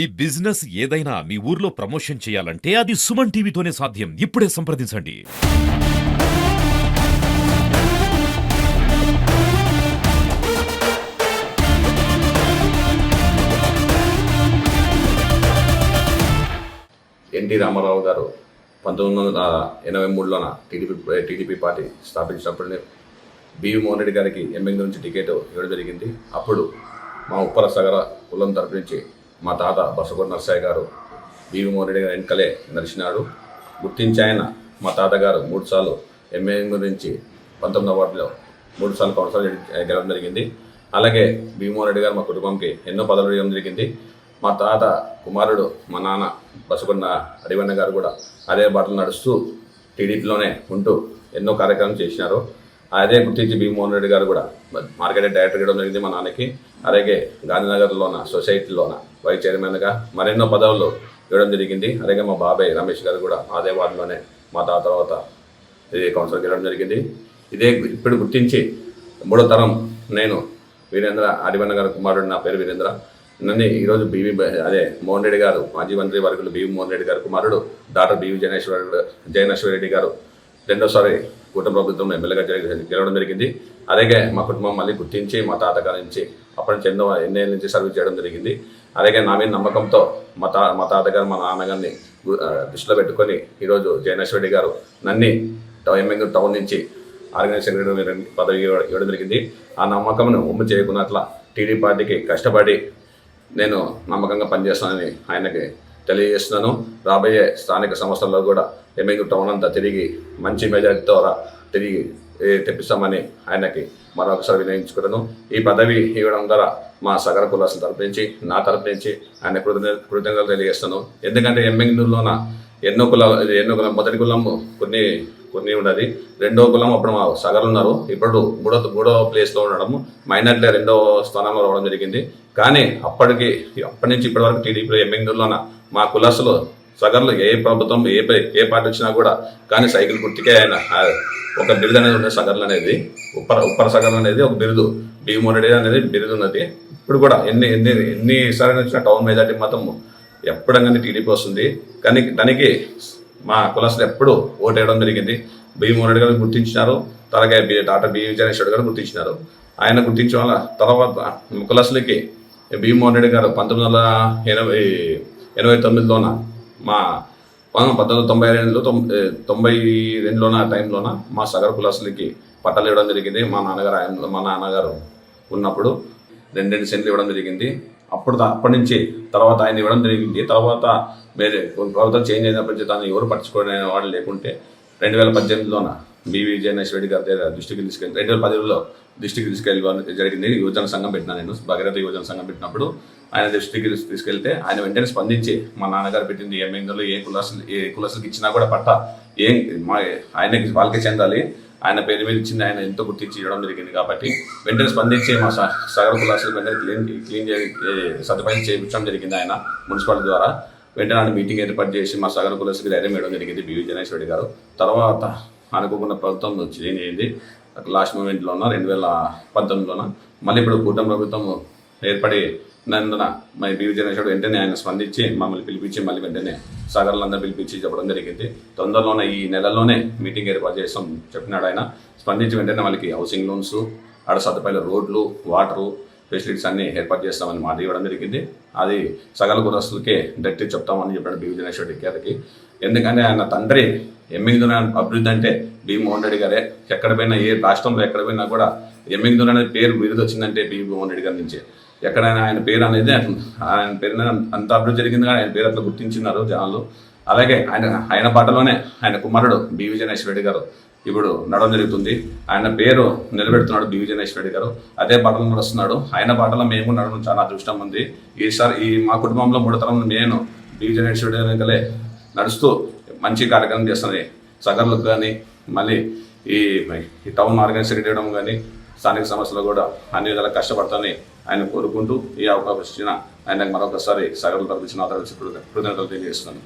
ఈ బిజినెస్ ఏదైనా మీ ఊర్లో ప్రమోషన్ చేయాలంటే అది సుమన్ టీవీతోనే సాధ్యం. ఇప్పుడే సంప్రదించండి. ఎన్టీ రామారావు గారు 1983లోన టీడీపీ పార్టీ స్థాపించినప్పుడు బివి మోహన్ రెడ్డి గారికి ఎంఎంగ్ నుంచి టికెట్ ఇవ్వడం జరిగింది. అప్పుడు మా ఉప్పర సగర కులం తరపు నుంచి మా తాత బసగొండ నరసయ్య గారు బివి మోహన్ రెడ్డి గారు వెనకలే నడిచినాడు. గుర్తించి ఆయన మా తాతగారు 3 సార్లు ఎంఎంగ్ నుంచి 19వ వార్డులో 3 సార్లు కౌన్సిలర్ గెలవడం జరిగింది. అలాగే బివి మోహన్ రెడ్డి గారు మా కుటుంబంకి ఎన్నో పదవులు ఇవ్వడం జరిగింది. మా తాత కుమారుడు మా నాన్న బసగొండ అడివన్న గారు కూడా అదే బాటలు నడుస్తూ టీడీపీలోనే ఉంటూ ఎన్నో కార్యక్రమాలు చేసినారు. అదే గుర్తించి బివి మోహన్ రెడ్డి గారు కూడా మార్కెట్ డైరెక్టర్ ఇవ్వడం జరిగింది మా నాన్నకి. అలాగే గాంధీనగర్లోన సొసైటీలోన వైస్ చైర్మన్గా మరెన్నో పదవులు ఇవ్వడం జరిగింది. అలాగే మా బాబాయ్ రమేష్ గారు కూడా అదే వార్డులోనే మా తాత తర్వాత ఇది కౌన్సిలర్కి వెళ్ళడం జరిగింది. ఇదే ఇప్పుడు గుర్తించి 3వ తరం నేను వీరేంద్ర అడివన్న గారు కుమారుడు, నా పేరు వీరేంద్ర. నన్ను ఈరోజు మోహన్ రెడ్డి గారు మాజీ మంత్రి వర్గులు బివి మోహన్ రెడ్డి గారు కుమారుడు డాక్టర్ బివి జయనేశ్వర రెడ్డి గారు రెండోసారి కూటమి ప్రభుత్వం ఎమ్మెల్యేగా గెలవడం జరిగింది. అలాగే మా కుటుంబం మళ్ళీ గుర్తించి మా తాతగారి నుంచి అప్పటి నుంచి ఎన్నేళ్ళ నుంచి సర్వీస్ చేయడం జరిగింది. అలాగే నా మీద నమ్మకంతో మా తాతగారు మా నాన్నగారిని దృష్టిలో పెట్టుకొని ఈరోజు జయనేశ్వర రెడ్డి గారు నన్ను ఎంఎంగ్ టౌన్ నుంచి ఆర్గనైజ్ సెక్రటరీ పదవి ఇవ్వడం జరిగింది. ఆ నమ్మకంను ఉమ్ము చేయకున్నట్ల టీడీపీ పార్టీకి కష్టపడి నేను నమ్మకంగా పనిచేస్తానని ఆయనకి తెలియజేస్తున్నాను. రాబోయే స్థానిక సంస్థల్లో కూడా ఎంఎంగ్ టౌన్ అంతా తిరిగి మంచి మెజారిటీతో తిరిగి తెప్పిస్తామని ఆయనకి మరొకసారి వినియోగించుకున్నాను. ఈ పదవి ఇవ్వడం ద్వారా మా సగర కులాసుల తరపు నుంచి నా తరపు నుంచి ఆయన కృతజ్ఞతలు తెలియజేస్తాను. ఎందుకంటే ఎంఎంగ్లోన ఎన్నో కులం మొదటి కులం కొన్ని ఉన్నది, 2వ కులం అప్పుడు మా సగర్లు ఉన్నారు. ఇప్పుడు మూడో ప్లేస్లో ఉండడము మైనార్టీ 2వ స్థానంలో రావడం జరిగింది. కానీ అప్పటి నుంచి ఇప్పటి వరకు టీడీపీలో ఎంఎంగ్లోన మా కులాసులు సగర్లు ఏ ప్రభుత్వం ఏ పార్టీ వచ్చినా కూడా కానీ సైకిల్ గుర్తుకే ఆయన ఒక బిరుదు అనేది ఉన్నది. సగర్లు అనేది ఉప్పర సగర్లు అనేది ఒక బిరుదు, బివి మోహన్ రెడ్డి అనేది బిరుదు ఉన్నది. ఇప్పుడు కూడా ఎన్నిసార్లు వచ్చిన టౌన్ మెజార్టీ మాత్రం ఎప్పుడంగానే టీడీపీ వస్తుంది. కానీ దానికి మా కులాసులు ఎప్పుడు ఓటేయడం జరిగింది. బివి మోహన్ రెడ్డి గారు గుర్తించినారు, అలాగే డాక్టర్ బివి జయనేశ్వర గారు గుర్తించినారు. ఆయన గుర్తించడం వల్ల తర్వాత కులాసులకి బివి మోహన్ రెడ్డి గారు 1989లోన మా 1992లోన టైంలోన మా సగర కులాసులకి పట్టాలు ఇవ్వడం జరిగింది. మా నాన్నగారు ఉన్నప్పుడు 2 సెంట్లు ఇవ్వడం జరిగింది. అప్పటి నుంచి తర్వాత ఆయన ఇవ్వడం జరిగింది. తర్వాత వేరే ప్రభుత్వం చేంజ్ అయినప్పటి నుంచి తను ఎవరు పట్టించుకునే వాళ్ళు లేకుంటే 2018లోన బివి జయనేశ్వర రెడ్డి గారి దృష్టికి తీసుకెళ్ళి 2010లో దృష్టికి తీసుకెళ్ళి జరిగింది. యువజన సంఘం పెట్టినా నేను భగీరథ యువజన సంఘం పెట్టినప్పుడు ఆయన దృష్టికి తీసుకెళ్తే ఆయన వెంటనే స్పందించి మా నాన్నగారు పెట్టింది ఎంఎంగ్లో ఏ కులాసులకి ఇచ్చినా కూడా పట్ట ఆయనకి వాళ్ళకే చెందాలి, ఆయన పేరు మీద ఇచ్చింది ఆయన ఎంతో గుర్తించి ఇవ్వడం జరిగింది. కాబట్టి వెంటనే స్పందించి మా సగర కులాసులు వెంటనే క్లీన్ సదుపాయం చేయించడం జరిగింది. ఆయన మున్సిపాలిటీ ద్వారా వెంటనే ఆయన మీటింగ్ ఏర్పాటు చేసి మా సగర కులాసులకి ధైర్యం ఇవ్వడం జరిగింది బివి జయనేశ్వర రెడ్డి గారు. తర్వాత అనుకోకుండా ప్రభుత్వం చేంజ్ అయింది. లాస్ట్ మూమెంట్లోన 2019లోన మళ్ళీ ఇప్పుడు కూటమి ప్రభుత్వం ఏర్పడి నందున మరి బివి జయనేశ్వర వెంటనే ఆయన స్పందించి మమ్మల్ని పిలిపించి మళ్ళీ వెంటనే సగర్లందరూ పిలిపించి చెప్పడం జరిగింది. తొందరలోనే ఈ నెలలోనే మీటింగ్ ఏర్పాటు చేస్తాం చెప్పినాడు ఆయన. స్పందించి వెంటనే వాళ్ళకి హౌసింగ్ లోన్స్, ఆడ సదుపాయాలు, రోడ్లు, వాటరు ఫెసిలిటీస్ అన్నీ ఏర్పాటు చేస్తామని మాట ఇవ్వడం జరిగింది. అది సగల కులస్తులకే డైరెక్ట్ చెప్తామని చెప్పాడు బివి జయనేశ్వర రెడ్డి గారికి. ఎందుకంటే ఆయన తండ్రి ఎంఎంగ్ అభివృద్ధి అంటే బివి మోహన్ రెడ్డి గారే. ఎక్కడ పోయినా ఏ రాష్ట్రంలో ఎక్కడ పోయినా కూడా ఎంఎంగ్ అనేది పేరు విరుదు వచ్చిందంటే బివి మోహన్ రెడ్డి గారి నుంచి. ఎక్కడైనా ఆయన పేరు అనేది ఆయన పేరు అంత అభివృద్ధి జరిగింది కానీ ఆయన పేరు అట్లా గుర్తించినారు జనాలు. అలాగే ఆయన బాటలోనే ఆయన కుమారుడు బివి జయనేశ్వర రెడ్డి గారు ఇప్పుడు నడవడం జరుగుతుంది. ఆయన పేరు నిలబెడుతున్నాడు బివి జయనేశ్వర రెడ్డి గారు. అదే బాటలో నడుస్తున్నాడు. ఆయన బాటలో మేము నడవడం చాలా అదృష్టం ఉంది. ఈసారి మా కుటుంబంలో 3వ తరం నేను బివి జయనేశ్వర రెడ్డి వెనకలే నడుస్తూ మంచి కార్యక్రమం చేస్తుంది. సగర్లకు కానీ మళ్ళీ ఈ టౌన్ ఆర్గనైజ్ చేయడం కానీ స్థానిక సమస్యలు కూడా అన్ని విధాలా కష్టపడతానని ఆయన కోరుకుంటూ ఈ అవకాశం ఇచ్చిన ఆయనకు మరొకసారి సగర్లు తరపున కృతజ్ఞతలు తెలియజేస్తున్నాను.